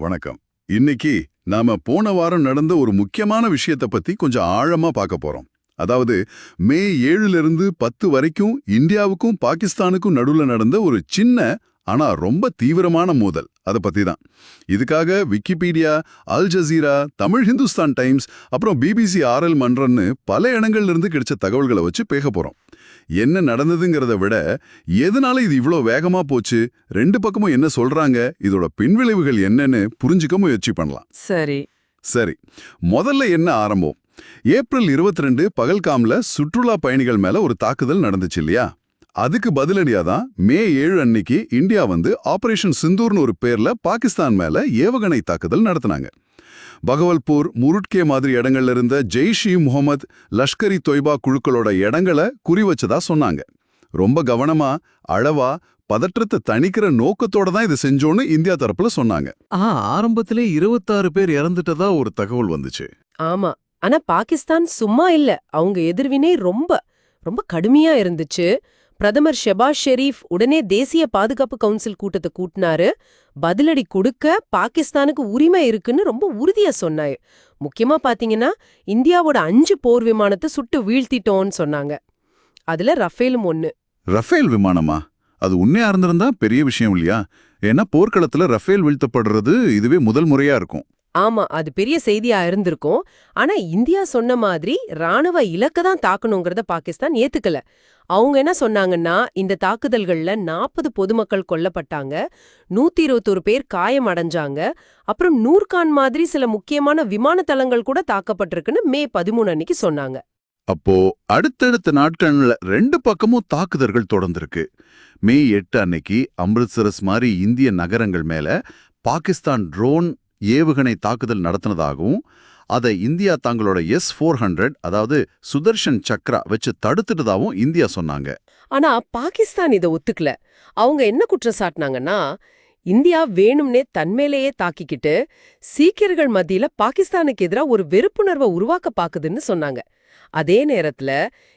வணக்கம். இன்னைக்கு நாம போன வாரம் நடந்த ஒரு முக்கியமான விஷயத்தை பத்தி கொஞ்சம் ஆழமா பார்க்க போறோம். அதாவது மே 7லிருந்து 10 வரைக்கும் இந்தியாவுக்கும் பாகிஸ்தானுக்கும் நடுவுல நடந்த ஒரு சின்ன ஆனா ரொம்ப தீவிரமான மோதல். அதை பத்தி தான். இதுக்காக Wikipedia, Al Jazeera, Tamil Hindustan times, அப்புறம் பிபிசி ஆர்எல் மன்றன்னு பல இடங்கள்ல இருந்து கிடைச்ச தகவல்களை வச்சு பேச போறோம். என்ன நடந்ததுங்கிறத விட எதனால இது இவ்ளோ வேகமா போச்சு, ரெண்டு பக்கமும் என்ன சொல்றாங்க, இதோட பின்விளைவுகள் என்னன்னு புரிஞ்சுக்க முயற்சி பண்ணலாம். சரி. சரி, முதல்ல என்ன ஆரம்பம்? ஏப்ரல் 22 பகல்காம்ல சுற்றுலா பயணிகள் மேல ஒரு தாக்குதல் நடந்துச்சு இல்லையா? அதுக்கு பதிலடியா தான் மே 7 அன்னைக்கு இந்தியா வந்து ஆபரேஷன் சிந்தூர்னு ஒரு பேர்ல பாகிஸ்தான் மேல ஏவுகணை தாக்குதல் நடத்தினாங்க. பகவல்பூர், முருட்கே மாதிரி இடங்கள்ல இருந்த ஜெய்ஷ் இ முகமது, லஷ்கர் இ தொய்பா குழுக்களோட இடங்களை குறி வச்சதா சொன்னாங்க. ரொம்ப கவனமா, அளவா, பதற்றத்தை தணிக்கிற நோக்கத்தோட தான் இதை செஞ்சோன்னு இந்தியா தரப்புல சொன்னாங்க. ஆரம்பத்திலே 26 பேர் இறந்துட்டதா ஒரு தகவல் வந்துச்சு. ஆமா. ஆனா பாகிஸ்தான் சும்மா இல்ல. அவங்க எதிர்வினை ரொம்ப ரொம்ப கடுமையா இருந்துச்சு. பிரதமர் ஷெபாஸ் ஷெரீப் உடனே தேசிய பாதுகாப்பு கவுன்சில் கூட்டத்தை கூட்டினாரு. பதிலடி கொடுக்க பாகிஸ்தானுக்கு உரிமை இருக்குன்னு ரொம்ப உறுதியா சொன்னாரு. முக்கியமா பாத்தீங்கன்னா இந்தியாவோட 5 போர் விமானத்தை சுட்டு வீழ்த்திட்டோம்னு சொன்னாங்க. அதுல ரஃபேலும் ஒண்ணு. ரஃபேல் விமானமா? அது உண்மையா இருந்திருந்தா பெரிய விஷயம் இல்லையா? ஏன்னா போர்க்களத்துல ரஃபேல் வீழ்த்தப்படுறது இதுவே முதல் முறையா இருக்கும். ஆமா, அது பெரிய செய்தியா இருந்திருக்கும். ஆனா இந்தியா சொன்ன மாதிரி ராணுவ இலக்க தான் தாக்கணுங்கிறத பாகிஸ்தான் ஏத்துக்கல. அவங்க என்ன சொன்னாங்கன்னா, இந்த தாக்குதல்கள்ல 40 பொதுமக்கள் கொல்லப்பட்டாங்க, 121 பேர் காயம் அடைஞ்சாங்க, அப்புறம் நூர்கான் மாதிரி சில முக்கியமான விமான தளங்கள் கூட தாக்கப்பட்டிருக்குன்னு மே 13 அன்னைக்கு சொன்னாங்க. அப்போ அடுத்தடுத்த நாட்கள்ல ரெண்டு பக்கமும் தாக்குதல்கள் தொடர்ந்திருக்கு. மே 8 அன்னைக்கு அம்ரித்சரஸ் மாதிரி இந்திய நகரங்கள் மேல பாகிஸ்தான் ட்ரோன் ஏவுகணை தாக்குதல் நடத்தினதாகவும் அதை இந்தியா தங்களோட S-400 அதாவது சுதர்ஷன் சக்ரா வச்சு தடுத்துட்டதாகவும் இந்தியா சொன்னாங்க. ஆனா பாகிஸ்தான் இதை ஒத்துக்கல. அவங்க என்ன குற்றம் சாட்டினாங்கன்னா, இந்தியா வேணும்னே தன்மேலேயே தாக்கிக்கிட்டு சீக்கியர்கள் மத்தியில பாகிஸ்தானுக்கு எதிராக ஒரு வெறுப்புணர்வை உருவாக்க பாக்குதுன்னு சொன்னாங்க. அதே நேரத்துல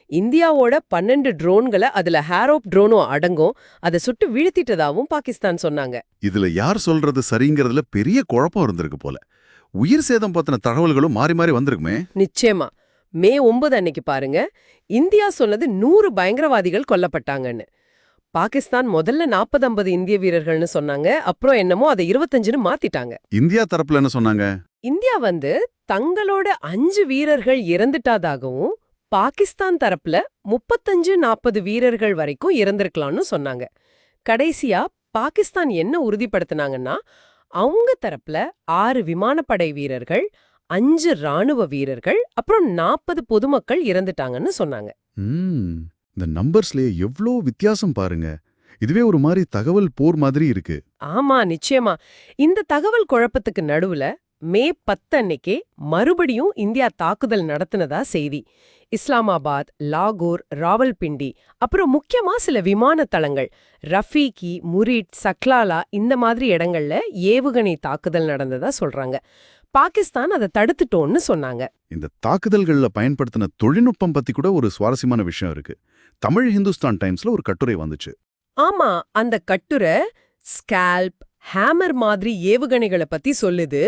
இந்தியாவோட 12 ட்ரோன்களை அதுல ஹேரோப் ட்ரோனும் அடங்கும், அதை சுட்டு வீழ்த்திட்டதாவும் பாகிஸ்தான் சொன்னாங்க. இதுல யார் சொல்றது சரிங்கிறதுல பெரிய குழப்பம் இருந்திருக்கு போல. உயிர் சேதம் பத்தின தகவல்களும் மாறி மாறி வந்திருக்குமே. நிச்சயமா. மே 9 அன்னைக்கு பாருங்க, இந்தியா சொன்னது 100 பயங்கரவாதிகள் கொல்லப்பட்டாங்கன்னு. பாகிஸ்தான் முதல்ல 40-50 இந்திய வீரர்கள்னு சொன்னாங்க. அப்புறம் என்னமோ அதை 25ன்னு மாத்திட்டாங்க. இந்தியா தரப்புல என்ன சொன்னாங்க? இந்தியா வந்து தங்களோட 5 வீரர்கள் இறந்துட்டாதாகவும், பாகிஸ்தான் தரப்புல 35-40 வீரர்கள் வரைக்கும் இறந்திருக்கலாம்னு சொன்னாங்க. கடைசியா பாகிஸ்தான் என்ன உறுதிப்படுத்தினாங்கன்னா, அவங்க தரப்புல 6 விமானப்படை வீரர்கள், 5 ராணுவ வீரர்கள், அப்புறம் 40 பொதுமக்கள் இறந்துட்டாங்கன்னு சொன்னாங்க. இந்த நம்பர்ஸ்லயே எவ்ளோ வித்தியாசம் பாருங்க. இதுவே ஒரு மாதிரி தகவல் போர் மாதிரி இருக்கு. ஆமா, நிச்சயமா. இந்த தகவல் குழப்பத்துக்கு நடுவுல மே 10 அன்னைக்கே மறுபடியும் இந்தியா தாக்குதல் நடத்தினதா செய்தி. இஸ்லாமாபாத், லாகூர், ராவல்பிண்டி, அப்புறம் முக்கியமா சில விமான தளங்கள் ரஃபீகி, முரிட், சக்லாலா இந்த மாதிரி இடங்கள்ல ஏவுகணை தாக்குதல் நடந்ததா சொல்றாங்க. பாகிஸ்தான் அதை தடுத்துட்டோன்னு சொன்னாங்க. இந்த தாக்குதல்கள்ல பயன்படுத்தின தொழில்நுட்பம் பத்தி கூட ஒரு சுவாரஸ்யமான விஷயம் இருக்கு. தமிழ் ஹிந்துஸ்தான் டைம்ஸ்ல ஒரு கட்டுரை வந்துச்சு. ஆமா, அந்த கட்டுரை ஸ்கால்ப், ஹேமர் மாதிரி ஏவுகணைகளை பத்தி சொல்லுது.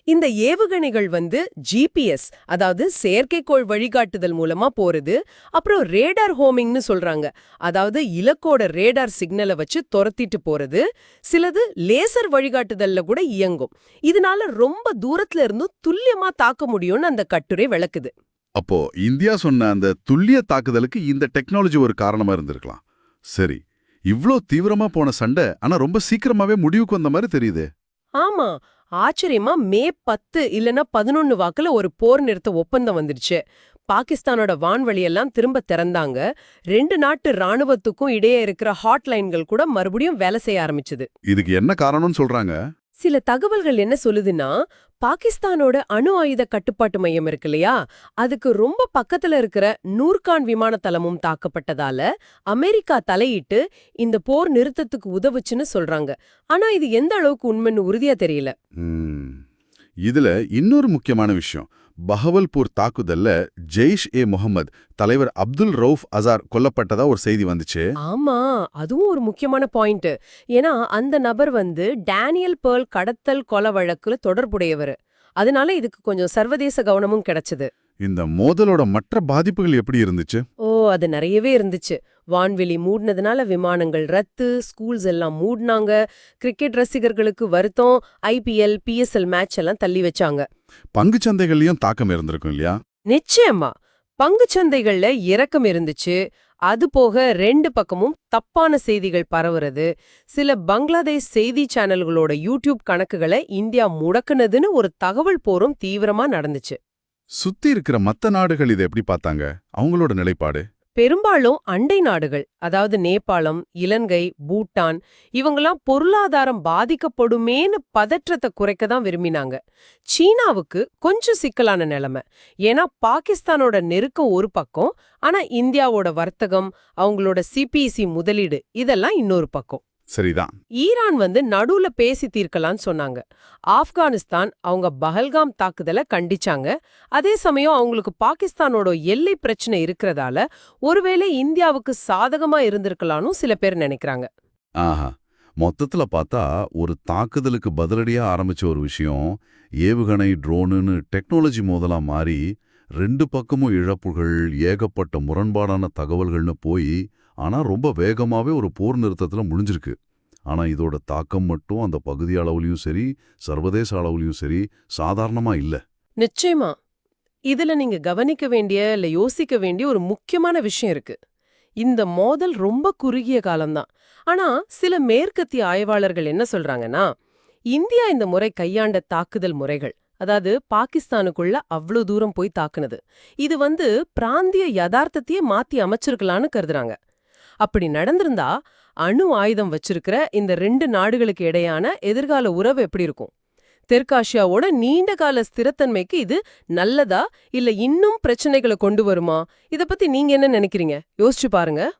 இந்த ஏவுகணைகள் வந்து GPS, அதாவது செயற்கைக்கோள் வழிகாட்டுதல் மூலமா போறது. அப்புறம் ரேடார் ஹோமிங்னு சொல்றாங்க, அதாவது இலக்கோட ரேடார் சிக்னலை வச்சு துரத்திட்டு போறது. சிலது லேசர் வழிகாட்டுதல்ல கூட இயங்கும். இதனால ரொம்ப தூரத்துல இருந்தும் துல்லியமா தாக்க முடியும்னு அந்த கட்டுரை விளக்குது. அப்போ இந்தியா சொன்ன அந்த துல்லிய தாக்குதலுக்கு இந்த டெக்னாலஜி ஒரு காரணமா இருந்திருக்கலாம். சரி, இவ்ளோ தீவிரமா போன சண்டை ஆனா ரொம்ப சீக்கிரமாவே முடிவுக்கு வந்த மாதிரி தெரியுது. ஆமா, ஆச்சரியமா மே 10 இல்லனா 11 வாக்குல ஒரு போர் நிறுத்த ஒப்பந்தம் வந்துருச்சு. பாகிஸ்தானோட வான்வழியெல்லாம் திரும்ப திறந்தாங்க. 2 நாட்டு ராணுவத்துக்கும் இடையே இருக்கிற ஹாட்லைன்கள் கூட மறுபடியும் வேலை செய்ய ஆரம்பிச்சது. இதுக்கு என்ன காரணம்னு சொல்றாங்க? சில தகவல்கள் என்ன சொல்லுதுன்னா, பாகிஸ்தானோட அணு ஆயுத கட்டுப்பாட்டு மையம் இருக்கு இல்லையா, அதுக்கு ரொம்ப பக்கத்துல இருக்கிற நூர்கான் விமான தளமும் தாக்கப்பட்டதால அமெரிக்கா தலையிட்டு இந்த போர் நிறுத்தத்துக்கு உதவுச்சுன்னு சொல்றாங்க. ஆனா இது எந்த அளவுக்கு உண்மைன்னு உறுதியா தெரியல. இதுல இன்னொரு முக்கியமான விஷயம், பஹவல்பூர் தாக்குதல்ல ஜெய்ஷ்-இ-முகமது தலைவர் அப்துல் ரவுஃப் அசார் கொல்லப்பட்டதா ஒரு செய்தி வந்துச்சு. ஆமா, அதுவும் ஒரு முக்கியமான பாயிண்ட். ஏன்னா அந்த நபர் டேனியல் பேர்ல் கடத்தல் கொலை வழக்குல தொடர்புடையவர். அதனால இதுக்கு கொஞ்சம் சர்வதேச கவனமும் கிடைச்சது. இந்த மோதலோட மற்ற பாதிப்புகள் எப்படி இருந்துச்சு? அது நிறையவே இருந்துச்சு. வான்வெளி மூடினதுனால விமானங்கள் ரத்து, ஸ்கூல்ஸ் எல்லாம் மூடினாங்க, கிரிக்கெட் ரசிகர்களுக்கு வருத்தம், IPL, PSL மேட்ச் எல்லாம் தள்ளி வச்சாங்க. பங்கு சந்தைகள்லயும் தாக்கம் இருந்திருக்கும் இல்லையா? நிச்சயமா பங்குச்சந்தைகள்ல இறக்கம் இருந்துச்சு. அது போக 2 பக்கமும் தப்பான செய்திகள் பரவுறது, சில பங்களாதேஷ் செய்தி சேனல்களோட யூடியூப் கணக்குகளை இந்தியா முடக்குனதுன்னு ஒரு தகவல் போரும் தீவிரமா நடந்துச்சு. சுத்தி இருக்கிற மத்த நாடுகள் இதை எப்படி பார்த்தாங்க? அவங்களோட நிலைப்பாடு? பெரும்பாலும் அண்டை நாடுகள், அதாவது நேபாளம், இலங்கை, பூட்டான், இவங்கெல்லாம் பொருளாதாரம் பாதிக்கப்படுமேன்னு பதற்றத்தை குறைக்க தான் விரும்பினாங்க. சீனாவுக்கு கொஞ்சம் சிக்கலான நிலைமை. ஏன்னா பாகிஸ்தானோட நெருக்கம் ஒரு பக்கம், ஆனா இந்தியாவோட வர்த்தகம், அவங்களோட CPEC முதலீடு இதெல்லாம் இன்னொரு பக்கம். சரிதான். ஈரான் நடுவுல பேசி தீர்க்கலான்னு சொன்னாங்க. ஆப்கானிஸ்தான் அவங்க பஹல்காம் தாக்குதலை கண்டிச்சாங்க. அதே சமயம் அவங்களுக்கு பாகிஸ்தானோட எல்லை பிரச்சனை இருக்கிறதால ஒருவேளை இந்தியாவுக்கு சாதகமா இருந்திருக்கலாம்னு சில பேர் நினைக்கிறாங்க. ஆஹா, மொத்தத்துல பார்த்தா ஒரு தாக்குதலுக்கு பதிலடியா ஆரம்பிச்ச ஒரு விஷயம் ஏவுகணை, ட்ரோனுன்னு டெக்னாலஜி மோதலா மாறி 2 பக்கமும் இழப்புகள், ஏகப்பட்ட முரண்பாடான தகவல்கள்னு போய் ஆனா ரொம்ப வேகமாவே ஒரு போர் நிறுத்தத்துல முடிஞ்சிருக்கு. ஆனா இதோட தாக்கம் மட்டும் அந்த பகுதி அளவுலயும் சரி, சர்வதேச அளவுலயும் சரி சாதாரணமா இல்ல. நிச்சயமா இதுல நீங்க கவனிக்க வேண்டிய இல்ல யோசிக்க வேண்டிய ஒரு முக்கியமான விஷயம் இருக்கு. இந்த மோதல் ரொம்ப குறுகிய காலம்தான். ஆனா சில மேற்கத்திய ஆய்வாளர்கள் என்ன சொல்றாங்கன்னா, இந்தியா இந்த முறை கையாண்ட தாக்குதல் முறைகள், அதாவது பாகிஸ்தானுக்குள்ள அவ்வளவு தூரம் போய் தாக்குனது, இது பிராந்திய யதார்த்தத்தையே மாத்தி அமைச்சிருக்கலான்னு கருதுறாங்க. அப்படி நடந்திருந்தா அணு ஆயுதம் வச்சிருக்கிற இந்த 2 நாடுகளுக்கு இடையான எதிர்கால உறவு எப்படி இருக்கும்? தெற்காசியாவோட நீண்ட கால ஸ்திரத்தன்மைக்கு இது நல்லதா இல்ல இன்னும் பிரச்சனைகளை கொண்டு வருமா? இத பத்தி நீங்க என்ன நினைக்கிறீங்க? யோசிச்சு பாருங்க.